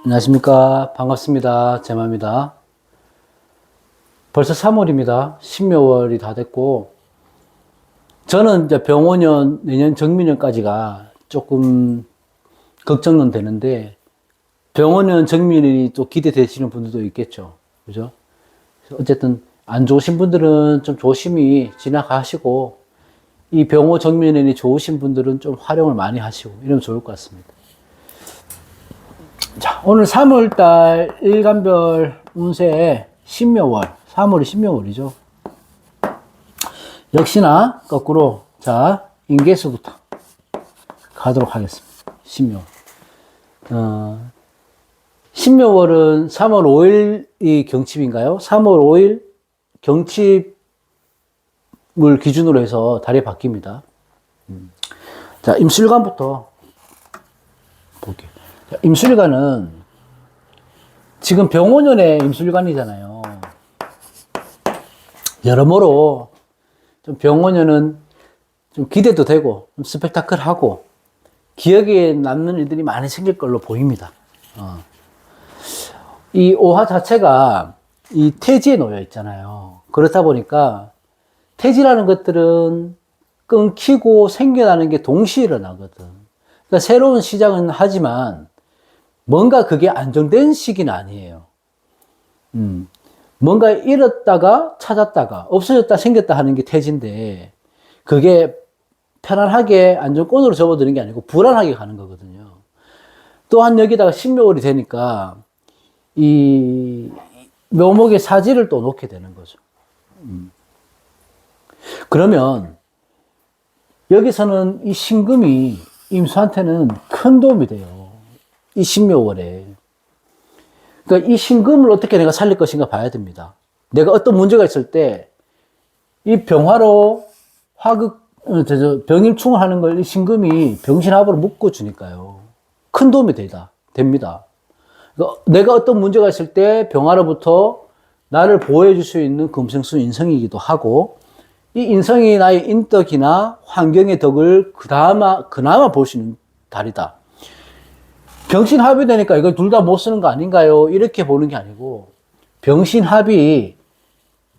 안녕하십니까. 반갑습니다. 제마입니다. 벌써 3월입니다. 신묘월이 다 됐고, 저는 이제 병원년 내년 정민년까지가 조금 걱정은 되는데, 병원년 정민이 또 기대되시는 분들도 있겠죠. 그죠? 어쨌든 안 좋으신 분들은 좀 조심히 지나가시고, 이 병호 정민년이 좋으신 분들은 좀 활용을 많이 하시고, 이러면 좋을 것 같습니다. 자, 오늘 3월달 일간별 운세 신묘월, 3월이 신묘월이죠. 역시나 거꾸로, 자, 인계수부터 가도록 하겠습니다. 신묘월. 신묘월은 3월 5일이 경칩인가요? 3월 5일 경칩을 기준으로 해서 달이 바뀝니다. 자, 임술관부터 볼게요. 자, 임술관은 지금 병원년의 임술관이잖아요. 여러모로 좀 병원년은 좀 기대도 되고 좀 스펙타클하고 기억에 남는 일들이 많이 생길 걸로 보입니다. 이 오화 자체가 이 태지에 놓여 있잖아요. 그렇다 보니까 태지라는 것들은 끊기고 생겨나는 게 동시에 일어나거든. 그러니까 새로운 시작은 하지만 뭔가 그게 안정된 시기는 아니에요. 뭔가 잃었다가 찾았다가 없어졌다 생겼다 하는 게 태지인데 그게 편안하게 안정권으로 접어드는 게 아니고 불안하게 가는 거거든요. 또한 여기다가 신묘월이 되니까 이 묘목의 사지를 또 놓게 되는 거죠. 그러면 여기서는 이 신금이 임수한테는 큰 도움이 돼요. 이 신묘월에. 그러니까 이 신금을 어떻게 내가 살릴 것인가 봐야 됩니다. 내가 어떤 문제가 있을 때 이 병화로 병임충을 하는 걸 이 신금이 병신합으로 묶어주니까요. 큰 도움이 됩니다. 그러니까 내가 어떤 문제가 있을 때 병화로부터 나를 보호해 줄 수 있는 금생수 인성이기도 하고 이 인성이 나의 인덕이나 환경의 덕을 그나마 볼 수 있는 달이다. 병신합이 되니까 이걸 둘 다 못 쓰는 거 아닌가요? 이렇게 보는 게 아니고 병신합이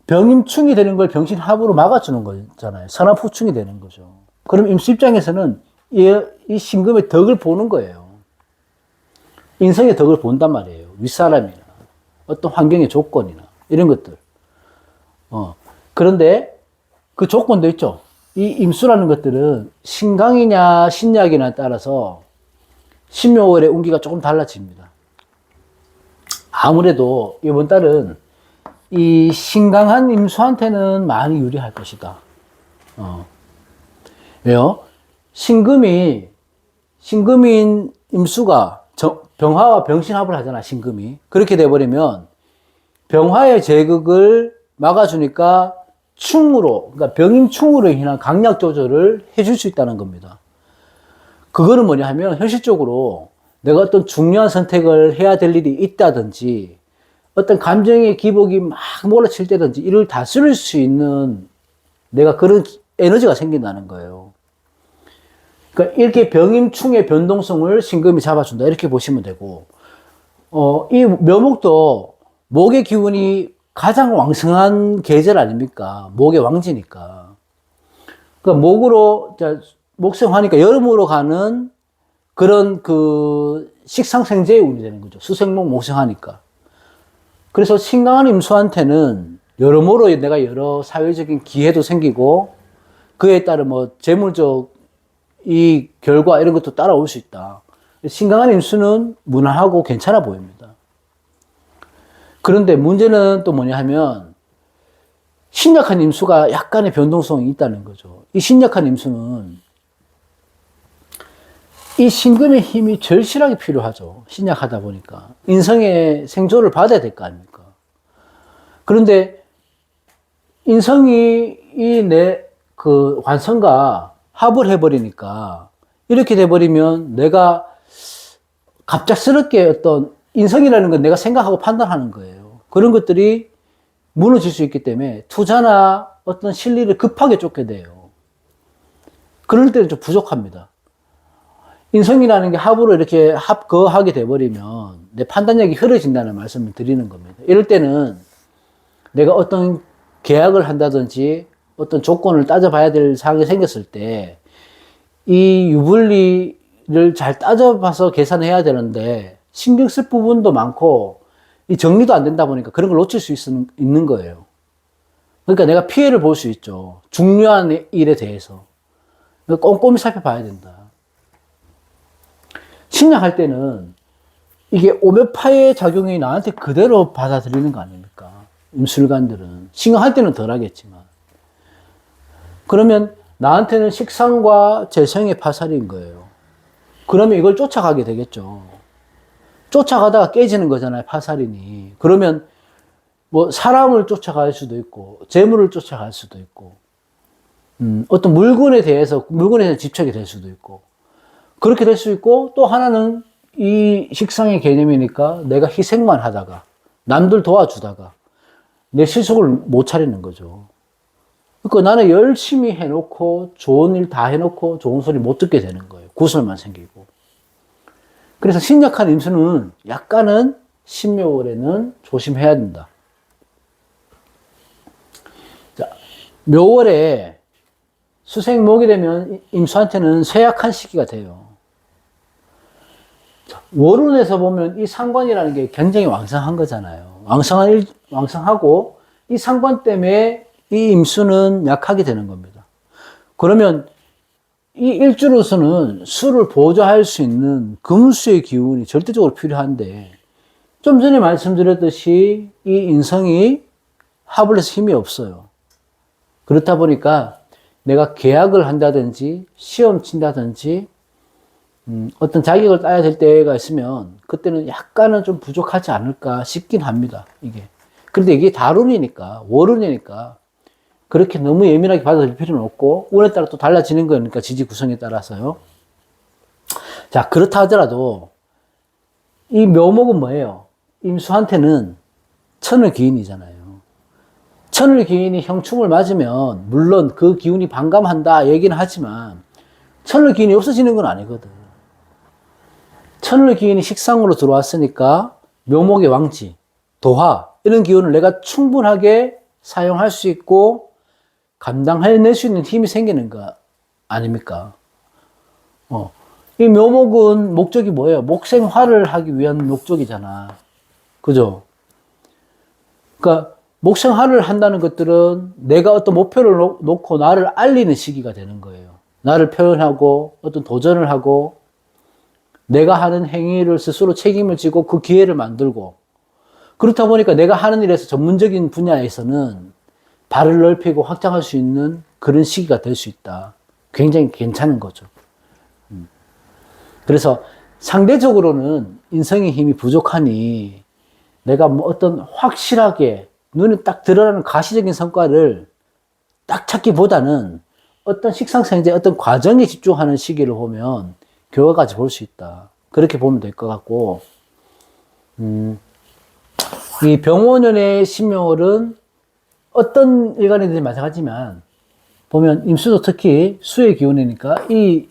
병임충이 되는 걸 병신합으로 막아주는 거잖아요. 선합후충이 되는 거죠. 그럼 임수 입장에서는 이 신금의 덕을 보는 거예요. 인성의 덕을 본단 말이에요. 윗사람이나 어떤 환경의 조건이나 이런 것들. 그런데 그 조건도 있죠. 이 임수라는 것들은 신강이냐 신약이냐에 따라서 신묘월의 운기가 조금 달라집니다. 아무래도 이번 달은 이 신강한 임수한테는 많이 유리할 것이다. 왜요? 신금인 임수가 병화와 병신합을 하잖아, 신금이. 그렇게 돼버리면 병화의 제극을 막아주니까 그러니까 병임충으로 인한 강약 조절을 해줄 수 있다는 겁니다. 그거는 뭐냐 하면 현실적으로 내가 어떤 중요한 선택을 해야 될 일이 있다든지 어떤 감정의 기복이 막 몰아칠 때든지 이를 다스릴 수 있는 내가 그런 에너지가 생긴다는 거예요. 그러니까 이렇게 병임충의 변동성을 신금이 잡아준다 이렇게 보시면 되고 이 묘목도 목의 기운이 가장 왕성한 계절 아닙니까? 목의 왕지니까. 그러니까 목으로 목성하니까 여름으로 가는 그런 그 식상생재의 운이 되는 거죠. 수생목 목성하니까. 그래서 신강한 임수한테는 여러모로 내가 여러 사회적인 기회도 생기고 그에 따른 뭐 재물적 이 결과 이런 것도 따라올 수 있다. 신강한 임수는 무난하고 괜찮아 보입니다. 그런데 문제는 또 뭐냐 하면 신약한 임수가 약간의 변동성이 있다는 거죠. 이 신약한 임수는 이 신금의 힘이 절실하게 필요하죠. 신약하다 보니까. 인성의 생조를 받아야 될 거 아닙니까? 그런데 인성이 그 관성과 합을 해버리니까 이렇게 돼버리면 내가 갑작스럽게 어떤 인성이라는 건 내가 생각하고 판단하는 거예요. 그런 것들이 무너질 수 있기 때문에 투자나 어떤 실리를 급하게 쫓게 돼요. 그럴 때는 좀 부족합니다. 인성이라는 게 합으로 이렇게 합거하게 돼버리면 내 판단력이 흐려진다는 말씀을 드리는 겁니다. 이럴 때는 내가 어떤 계약을 한다든지 어떤 조건을 따져봐야 될 상황이 생겼을 때 이 유불리를 잘 따져봐서 계산해야 되는데 신경 쓸 부분도 많고 이 정리도 안 된다 보니까 그런 걸 놓칠 수 있는 거예요. 그러니까 내가 피해를 볼 수 있죠. 중요한 일에 대해서. 꼼꼼히 살펴봐야 된다. 신약할 때는 이게 오묘파의 작용이 나한테 그대로 받아들이는 거 아닙니까? 임술관들은. 신약할 때는 덜 하겠지만. 그러면 나한테는 식상과 재성의 파살인 거예요. 그러면 이걸 쫓아가게 되겠죠. 쫓아가다가 깨지는 거잖아요, 파살이니. 그러면 뭐 사람을 쫓아갈 수도 있고 재물을 쫓아갈 수도 있고 어떤 물건에 대해서 집착이 될 수도 있고 그렇게 될 수 있고 또 하나는 이 식상의 개념이니까 내가 희생만 하다가 남들 도와주다가 내 실속을 못 차리는 거죠. 그러니까 나는 열심히 해놓고 좋은 일 다 해놓고 좋은 소리 못 듣게 되는 거예요. 구설만 생기고. 그래서 신약한 임수는 약간은 신묘월에는 조심해야 된다. 자, 묘월에 수생목이 되면 임수한테는 쇠약한 시기가 돼요. 자, 월운에서 보면 이 상관이라는 게 굉장히 왕성한 거잖아요. 왕성하고 이 상관 때문에 이 임수는 약하게 되는 겁니다. 그러면 이 일주로서는 수를 보조할 수 있는 금수의 기운이 절대적으로 필요한데 좀 전에 말씀드렸듯이 이 인성이 합을 해서 힘이 없어요. 그렇다 보니까 내가 계약을 한다든지 시험 친다든지 어떤 자격을 따야 될 때가 있으면 그때는 약간은 좀 부족하지 않을까 싶긴 합니다. 이게. 그런데 이게 달운이니까 월운이니까 그렇게 너무 예민하게 받아들일 필요는 없고 운에 따라 또 달라지는 거니까 지지 구성에 따라서요. 자, 그렇다 하더라도 이 묘목은 뭐예요? 임수한테는 천을 기인이잖아요. 천을 기인이 형충을 맞으면 물론 그 기운이 반감한다 얘기는 하지만 천을 기인이 없어지는 건 아니거든. 천을 기인이 식상으로 들어왔으니까 묘목의 왕지, 도화 이런 기운을 내가 충분하게 사용할 수 있고 감당해낼 수 있는 힘이 생기는 거 아닙니까? 이 묘목은 목적이 뭐예요? 목생화를 하기 위한 목적이잖아. 그죠? 그러니까 목생화를 한다는 것들은 내가 어떤 목표를 놓고 나를 알리는 시기가 되는 거예요. 나를 표현하고 어떤 도전을 하고 내가 하는 행위를 스스로 책임을 지고 그 기회를 만들고 그렇다 보니까 내가 하는 일에서 전문적인 분야에서는 발을 넓히고 확장할 수 있는 그런 시기가 될 수 있다. 굉장히 괜찮은 거죠. 그래서 상대적으로는 인성의 힘이 부족하니 내가 뭐 어떤 확실하게 눈에 딱 드러나는 가시적인 성과를 딱 찾기보다는 어떤 식상생제 어떤 과정에 집중하는 시기를 보면 결과까지 볼 수 있다. 그렇게 보면 될 것 같고 이 병원연의 신묘월은 어떤 일간이든지 마찬가지지만 보면 임수도 특히 수의 기운이니까 이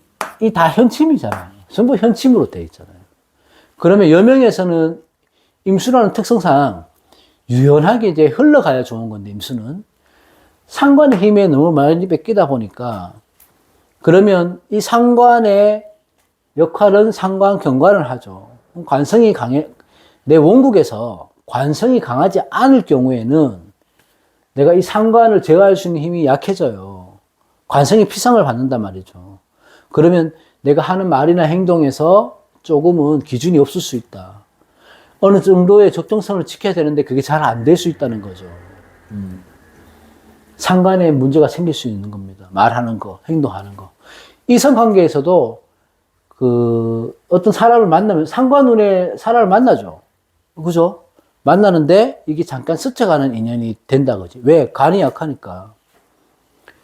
다 현침이잖아요. 전부 현침으로 되어 있잖아요. 그러면 여명에서는 임수라는 특성상 유연하게 이제 흘러가야 좋은 건데 임수는 상관의 힘에 너무 많이 뺏기다 보니까 그러면 이 상관의 역할은 상관 경관을 하죠. 관성이 내 원국에서 관성이 강하지 않을 경우에는 내가 이 상관을 제어할 수 있는 힘이 약해져요. 관성이 피상을 받는단 말이죠. 그러면 내가 하는 말이나 행동에서 조금은 기준이 없을 수 있다. 어느 정도의 적정성을 지켜야 되는데 그게 잘 안 될 수 있다는 거죠. 상관에 문제가 생길 수 있는 겁니다. 말하는 거, 행동하는 거. 이성관계에서도 어떤 사람을 만나면 상관운에 사람을 만나죠. 그죠? 만나는데 이게 잠깐 스쳐가는 인연이 된다 그지. 왜? 관이 약하니까.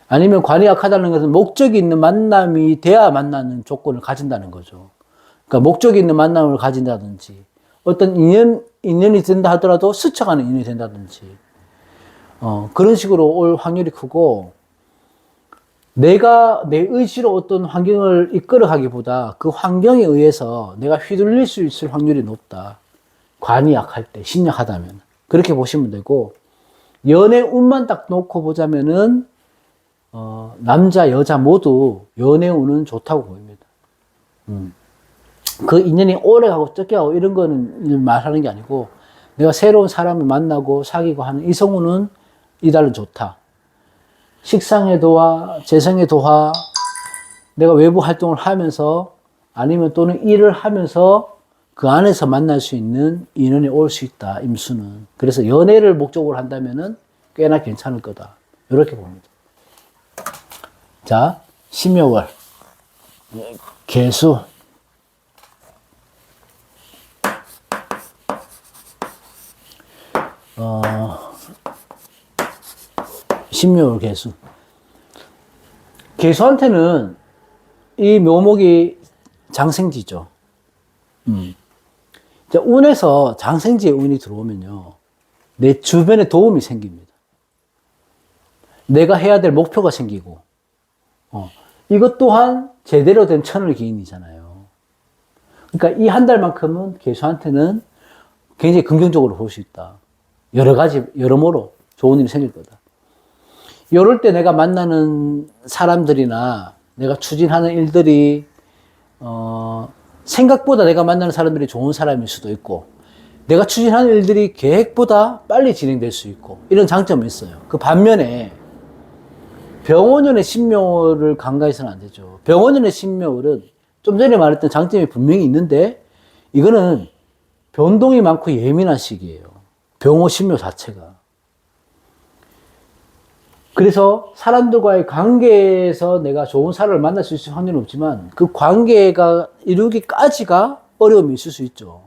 아니면 관이 약하다는 것은 목적이 있는 만남이 돼야 만나는 조건을 가진다는 거죠. 그러니까 목적이 있는 만남을 가진다든지 어떤 인연이 된다 하더라도 스쳐가는 인연이 된다든지 그런 식으로 올 확률이 크고 내가 내 의지로 어떤 환경을 이끌어가기보다 그 환경에 의해서 내가 휘둘릴 수 있을 확률이 높다. 관이 약할 때, 신약하다면. 그렇게 보시면 되고, 연애 운만 딱 놓고 보자면은, 남자, 여자 모두 연애 운은 좋다고 보입니다. 그 인연이 오래 가고 적게 가고 이런 거는 말하는 게 아니고, 내가 새로운 사람을 만나고 사귀고 하는 이성 운은 이달은 좋다. 식상의 도화, 재성의 도화, 내가 외부 활동을 하면서 아니면 또는 일을 하면서 그 안에서 만날 수 있는 인연이 올 수 있다, 임수는. 그래서 연애를 목적으로 한다면은 꽤나 괜찮을 거다. 이렇게 봅니다. 자, 신묘월. 개수. 신묘월 개수. 개수한테는 이 묘목이 장생지죠. 운에서 장생지의 운이 들어오면요, 내 주변에 도움이 생깁니다. 내가 해야 될 목표가 생기고, 이것 또한 제대로 된 천을 기인이잖아요. 그러니까 이 한 달만큼은 개수한테는 굉장히 긍정적으로 볼 수 있다. 여러 가지, 여러모로 좋은 일이 생길 거다. 이럴 때 내가 만나는 사람들이나 내가 추진하는 일들이, 생각보다 내가 만나는 사람들이 좋은 사람일 수도 있고, 내가 추진하는 일들이 계획보다 빨리 진행될 수 있고, 이런 장점이 있어요. 그 반면에, 병원연의 신묘를 간과해서는 안 되죠. 병원연의 신묘는 좀 전에 말했던 장점이 분명히 있는데, 이거는 변동이 많고 예민한 시기예요. 병호 신묘 자체가. 그래서 사람들과의 관계에서 내가 좋은 사람을 만날 수 있을 확률은 없지만 그 관계가 이루기까지가 어려움이 있을 수 있죠.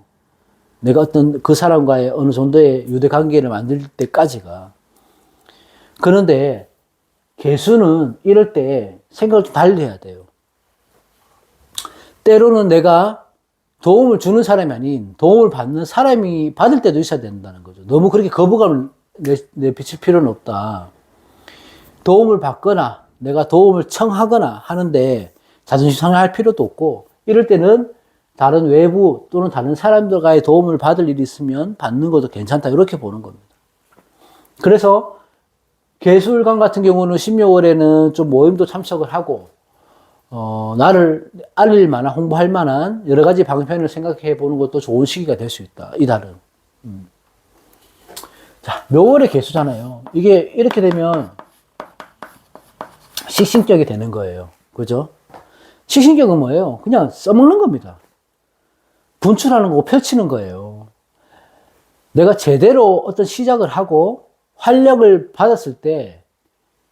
내가 어떤 그 사람과의 어느 정도의 유대 관계를 만들 때까지가. 그런데 개수는 이럴 때 생각을 좀 달리 해야 돼요. 때로는 내가 도움을 주는 사람이 아닌 도움을 받는 사람이 받을 때도 있어야 된다는 거죠. 너무 그렇게 거부감을 내비칠 필요는 없다. 도움을 받거나 내가 도움을 청하거나 하는데 자존심 상할 필요도 없고, 이럴 때는 다른 외부 또는 다른 사람들과의 도움을 받을 일이 있으면 받는 것도 괜찮다, 이렇게 보는 겁니다. 그래서 개수일간 같은 경우는 신묘월에는 좀 모임도 참석을 하고, 나를 알릴 만한, 홍보할 만한 여러 가지 방편을 생각해 보는 것도 좋은 시기가 될 수 있다, 이달은. 자, 묘월의 개수잖아요. 이게 이렇게 되면 식신격이 되는 거예요. 그죠? 식신격은 뭐예요? 그냥 써먹는 겁니다. 분출하는 거고 펼치는 거예요. 내가 제대로 어떤 시작을 하고 활력을 받았을 때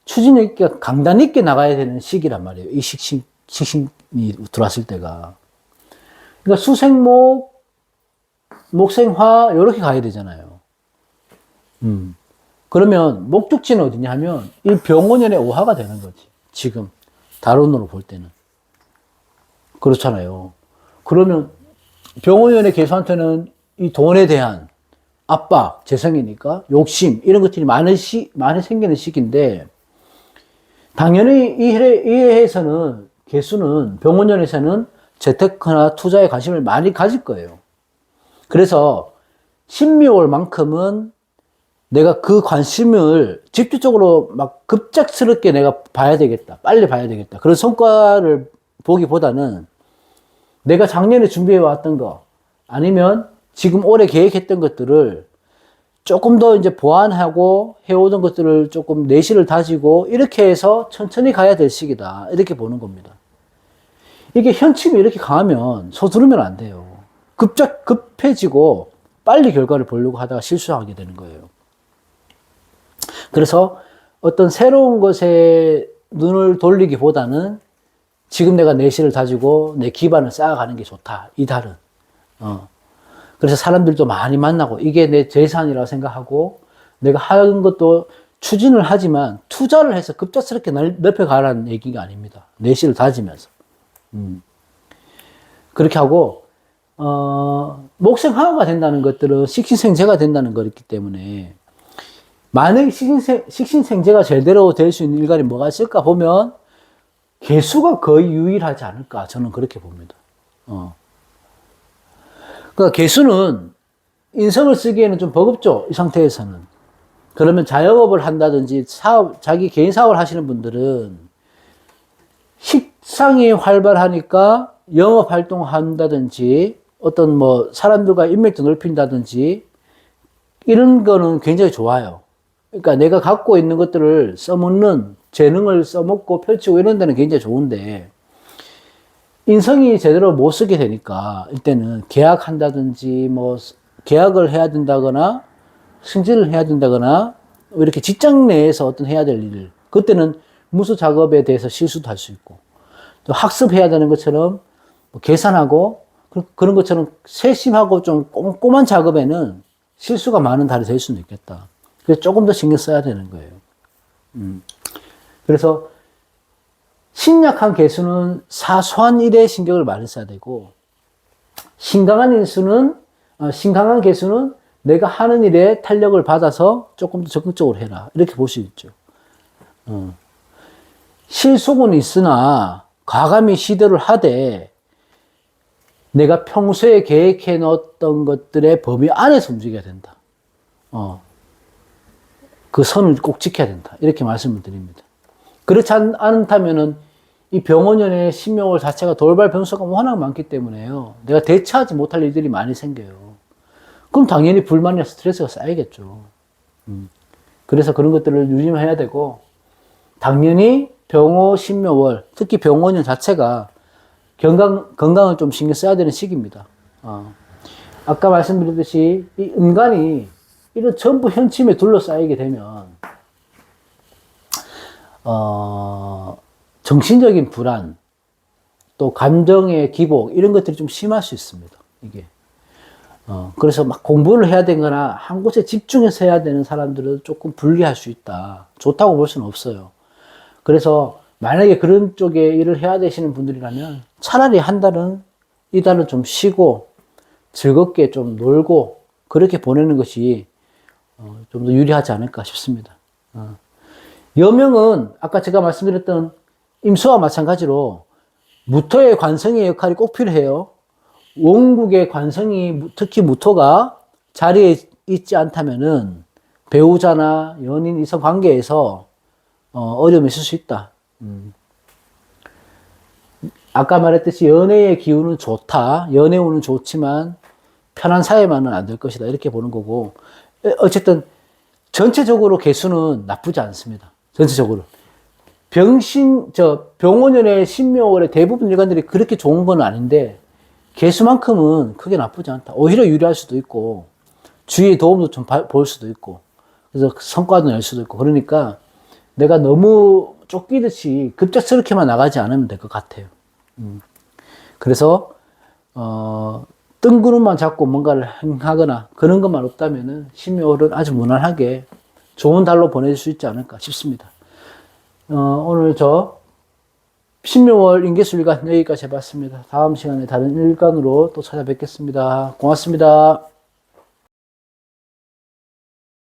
추진력 있게 강단 있게 나가야 되는 시기란 말이에요. 이 식신이 들어왔을 때가. 그러니까 수생목, 목생화 이렇게 가야 되잖아요. 그러면 목적지는 어디냐 하면 이 병원연의 오화가 되는 거지. 지금 다론으로 볼 때는 그렇잖아요. 그러면 병원연의 개수한테는 이 돈에 대한 압박, 재성이니까 욕심 이런 것들이 많이 생기는 시기인데, 당연히 이 해에서는 개수는 병원연에서는 재테크나 투자에 관심을 많이 가질 거예요. 그래서 신묘월만큼은 내가 그 관심을 집중적으로 막 급작스럽게 내가 봐야 되겠다. 빨리 봐야 되겠다. 그런 성과를 보기보다는 내가 작년에 준비해 왔던 거, 아니면 지금 올해 계획했던 것들을 조금 더 이제 보완하고 해오던 것들을 조금 내실을 다지고 이렇게 해서 천천히 가야 될 시기다. 이렇게 보는 겁니다. 이게 현침이 이렇게 강하면 서두르면 안 돼요. 급해지고 빨리 결과를 보려고 하다가 실수하게 되는 거예요. 그래서 어떤 새로운 것에 눈을 돌리기보다는 지금 내가 내실을 다지고 내 기반을 쌓아가는 게 좋다. 이 달은. 그래서 사람들도 많이 만나고 이게 내 재산이라고 생각하고 내가 하는 것도 추진을 하지만 투자를 해서 급작스럽게 넓혀가라는 얘기가 아닙니다. 내실을 다지면서. 그렇게 하고, 목생화가 된다는 것들은 식신생재가 된다는 거였기 때문에 만약에 식신생재가 제대로 될 수 있는 일간이 뭐가 있을까 보면 개수가 거의 유일하지 않을까 저는 그렇게 봅니다. 그러니까 개수는 인성을 쓰기에는 좀 버겁죠. 이 상태에서는. 그러면 자영업을 한다든지 자기 개인 사업을 하시는 분들은 식상이 활발하니까 영업 활동한다든지 어떤 뭐 사람들과 인맥도 넓힌다든지 이런 거는 굉장히 좋아요. 그러니까 내가 갖고 있는 것들을 써먹는 재능을 써먹고 펼치고 이런 데는 굉장히 좋은데 인성이 제대로 못 쓰게 되니까 이때는 계약한다든지 뭐 계약을 해야 된다거나 승진을 해야 된다거나 이렇게 직장 내에서 어떤 해야 될 일을 그때는 문서 작업에 대해서 실수도 할 수 있고 또 학습해야 되는 것처럼 뭐 계산하고 그런 것처럼 세심하고 좀 꼼꼼한 작업에는 실수가 많은 달이 될 수는 있겠다. 그래서 조금 더 신경 써야 되는 거예요. 그래서 신약한 개수는 사소한 일에 신경을 많이 써야 되고 신강한 개수는 내가 하는 일에 탄력을 받아서 조금 더 적극적으로 해라. 이렇게 볼 수 있죠. 실속은 있으나 과감히 시도를 하되 내가 평소에 계획해 놓았던 것들의 범위 안에서 움직여야 된다. 그 선을 꼭 지켜야 된다. 이렇게 말씀을 드립니다. 그렇지 않다면은 이 병원연의 신묘월 자체가 돌발 변수가 워낙 많기 때문에요. 내가 대처하지 못할 일들이 많이 생겨요. 그럼 당연히 불만이나 스트레스가 쌓이겠죠. 그래서 그런 것들을 유심해야 되고, 당연히 병호, 신묘월, 특히 병원연 자체가 건강을 좀 신경 써야 되는 시기입니다. 아까 말씀드렸듯이 이 음간이 이런 전부 현침에 둘러싸이게 되면, 정신적인 불안, 또 감정의 기복, 이런 것들이 좀 심할 수 있습니다. 이게. 그래서 막 공부를 해야 되거나 한 곳에 집중해서 해야 되는 사람들은 조금 불리할 수 있다. 좋다고 볼 수는 없어요. 그래서 만약에 그런 쪽에 일을 해야 되시는 분들이라면 차라리 한 달은, 이 달은 좀 쉬고 즐겁게 좀 놀고 그렇게 보내는 것이 좀 더 유리하지 않을까 싶습니다. 여명은 아까 제가 말씀드렸던 임수와 마찬가지로 무토의 관성의 역할이 꼭 필요해요. 원국의 관성이, 특히 무토가 자리에 있지 않다면은 배우자나 연인, 이성 관계에서 어려움이 있을 수 있다. 아까 말했듯이 연애의 기운은 좋다. 연애운은 좋지만 편한 사회만은 안 될 것이다. 이렇게 보는 거고. 어쨌든 전체적으로 개수는 나쁘지 않습니다. 전체적으로. 병원연의 신묘월의 대부분 일간들이 그렇게 좋은 건 아닌데 개수만큼은 크게 나쁘지 않다. 오히려 유리할 수도 있고 주위의 도움도 좀 볼 수도 있고 그래서 성과도 낼 수도 있고 그러니까 내가 너무 쫓기듯이 급작스럽게만 나가지 않으면 될 것 같아요. 그래서 뜬구름만 잡고 뭔가를 행하거나 그런 것만 없다면은 신묘월은 아주 무난하게 좋은 달로 보낼 수 있지 않을까 싶습니다. 오늘 신묘월 인계술일간 여기까지 해봤습니다. 다음 시간에 다른 일간으로 또 찾아뵙겠습니다. 고맙습니다.